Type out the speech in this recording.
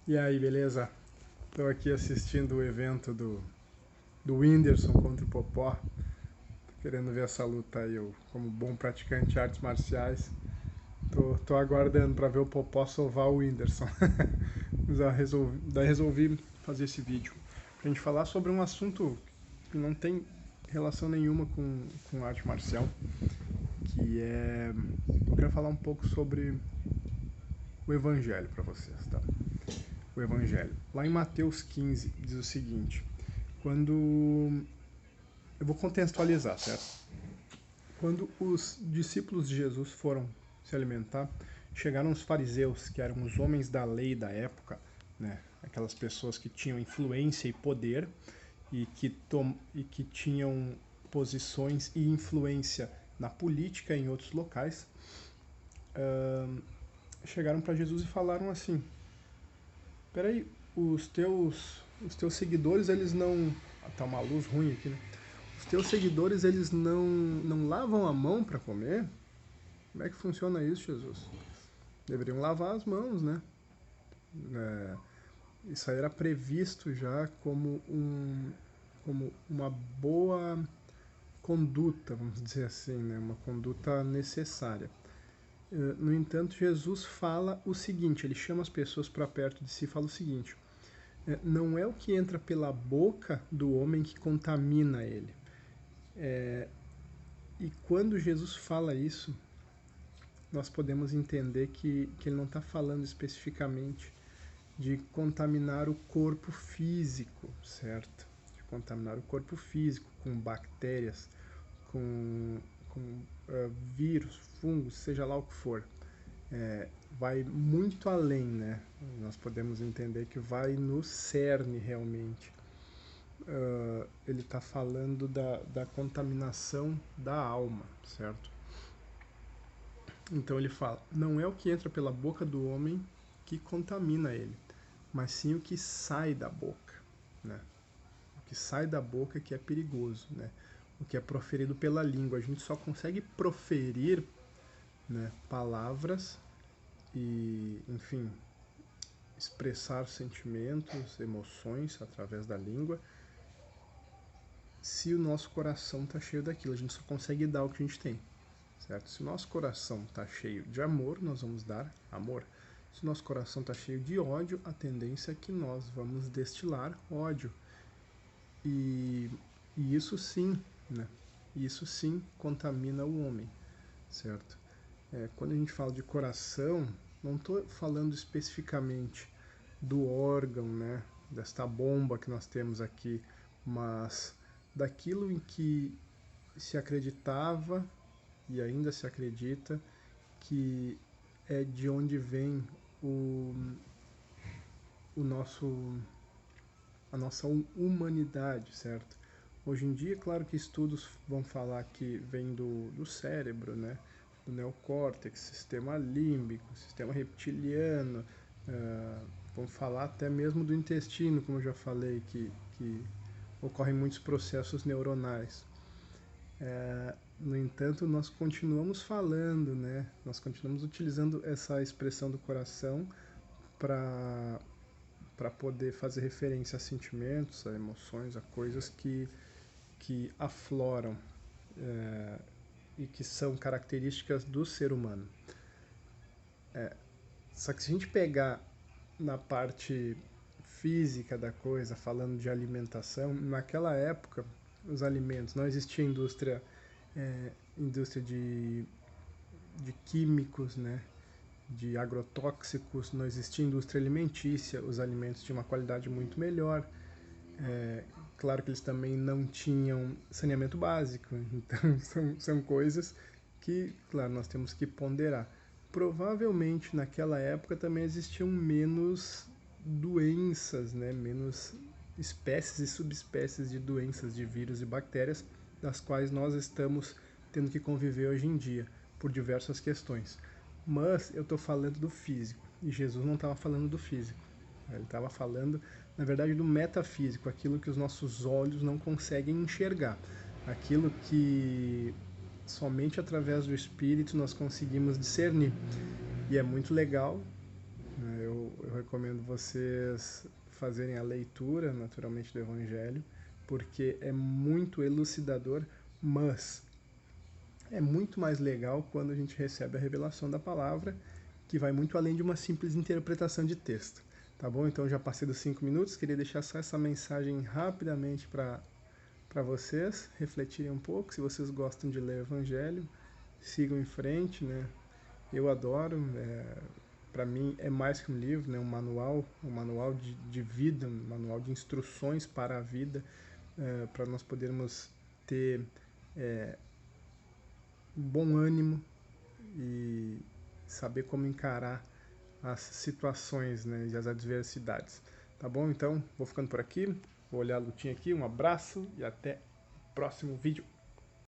E aí, beleza? Estou aqui assistindo o evento do Whindersson contra o Popó. Tô querendo ver essa luta aí, eu, como bom praticante de artes marciais. Tô aguardando para ver o Popó sovar o Whindersson. Daí resolvi fazer esse vídeo. Pra gente falar sobre um assunto que não tem relação nenhuma com arte marcial. Que é. Eu quero falar um pouco sobre o Evangelho para vocês, tá? O Evangelho. Lá em Mateus 15 diz o seguinte: quando. Eu vou contextualizar, certo? Quando os discípulos de Jesus foram se alimentar, chegaram os fariseus, que eram os homens da lei da época, né? Aquelas pessoas que tinham influência e poder e que tinham posições e influência na política e em outros locais, chegaram para Jesus e falaram assim: peraí, os teus seguidores, eles não. Tá uma luz ruim aqui, né? Os teus seguidores, eles não lavam a mão para comer? Como é que funciona isso, Jesus? Deveriam lavar as mãos, né? É, isso aí era previsto já como uma boa conduta, vamos dizer assim, né? Uma conduta necessária. No entanto, Jesus fala o seguinte, ele chama as pessoas para perto de si e fala o seguinte: não é o que entra pela boca do homem que contamina ele. E quando Jesus fala isso, nós podemos entender que ele não está falando especificamente de contaminar o corpo físico, certo? De contaminar o corpo físico com bactérias, com vírus, fungos, seja lá o que for. Vai muito além, né? Nós podemos entender que vai no cerne realmente. Ele está falando da contaminação da alma, certo? Então ele fala: não é o que entra pela boca do homem que contamina ele, mas sim o que sai da boca, né? O que sai da boca é que é perigoso, né? O que é proferido pela língua. A gente só consegue proferir, né, palavras e, enfim, expressar sentimentos, emoções através da língua, se o nosso coração está cheio daquilo. A gente só consegue dar o que a gente tem, certo? Se o nosso coração está cheio de amor, nós vamos dar amor. Se o nosso coração está cheio de ódio, a tendência é que nós vamos destilar ódio. E, e isso sim, né? Isso sim contamina o homem, certo? Quando a gente fala de coração, não estou falando especificamente do órgão, né? Desta bomba que nós temos aqui, mas daquilo em que se acreditava e ainda se acredita que é de onde vem o, o nosso, a nossa humanidade, certo? Hoje em dia, claro que estudos vão falar que vem do cérebro, né? Do neocórtex, sistema límbico, sistema reptiliano, vão falar até mesmo do intestino, como eu já falei, que ocorrem muitos processos neuronais. No entanto, nós continuamos falando, né? Nós continuamos utilizando essa expressão do coração para poder fazer referência a sentimentos, a emoções, a coisas que afloram e que são características do ser humano. Só que se a gente pegar na parte física da coisa, falando de alimentação, naquela época os alimentos, não existia indústria de químicos, né? De agrotóxicos, não existia indústria alimentícia, os alimentos tinham uma qualidade muito melhor. É, claro que eles também não tinham saneamento básico, então são coisas que, claro, nós temos que ponderar. Provavelmente naquela época também existiam menos doenças, né? Menos espécies e subespécies de doenças, de vírus e bactérias, das quais nós estamos tendo que conviver hoje em dia, por diversas questões. Mas eu estou falando do físico, e Jesus não estava falando do físico. Ele estava falando, na verdade, do metafísico, aquilo que os nossos olhos não conseguem enxergar, aquilo que somente através do Espírito nós conseguimos discernir. E é muito legal, Eu recomendo vocês fazerem a leitura, naturalmente, do Evangelho, porque é muito elucidador, mas é muito mais legal quando a gente recebe a revelação da palavra, que vai muito além de uma simples interpretação de texto. Tá bom? Então já passei dos 5 minutos, queria deixar só essa mensagem rapidamente para vocês refletirem um pouco. Se vocês gostam de ler o Evangelho, sigam em frente, né? Eu adoro, para mim é mais que um livro, né? Um manual de vida, um manual de instruções para a vida, para nós podermos ter um bom ânimo e saber como encarar as situações, né, e as adversidades. Tá bom? Então, vou ficando por aqui, vou olhar a lutinha aqui, um abraço e até o próximo vídeo.